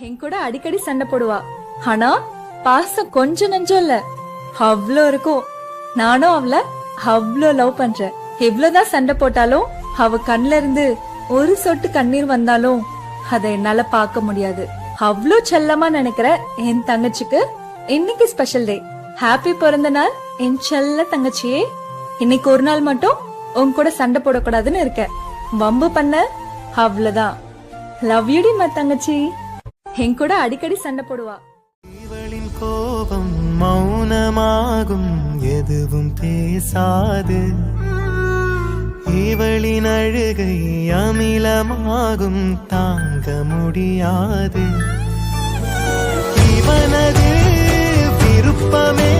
என் கூட அடிக்கடி சண்டை போடுவா. ஆனா பாசம் கொஞ்சம் நஞ்சம் இல்ல, அவ்வளோ இருக்கும். நானும் அவளை அவ்வளோ லவ் பண்றேன். எவ்வளவுதான் சண்டை போட்டாலும் அவ கண்ல இருந்து ஒரு சொட்டு கண்ணீர் வந்தாலும் அதை என்னால பார்க்க முடியாது. அவ்வளோ செல்லமா நினைக்கிற என் தங்கச்சிக்கு இன்னைக்கு ஸ்பெஷல் டே. ஹாப்பி பிறந்த நாள் என் செல்ல தங்கச்சியே. இன்னைக்கு ஒரு நாள் மட்டும் உன் கூட சண்டை போடக்கூடாதுன்னு இருக்க. வம்பு பண்ண அவ்வளவுதான். லவ் யூ டி மை தங்கச்சி. என் கூட அடிக்கடி சண்டை போடுவா. இவளின் கோபம் மௌனமாகும், எதுவும் பேசாது. இவளின் அழுகை அமிலமாகும், தாங்க முடியாது. இவனது விருப்பமே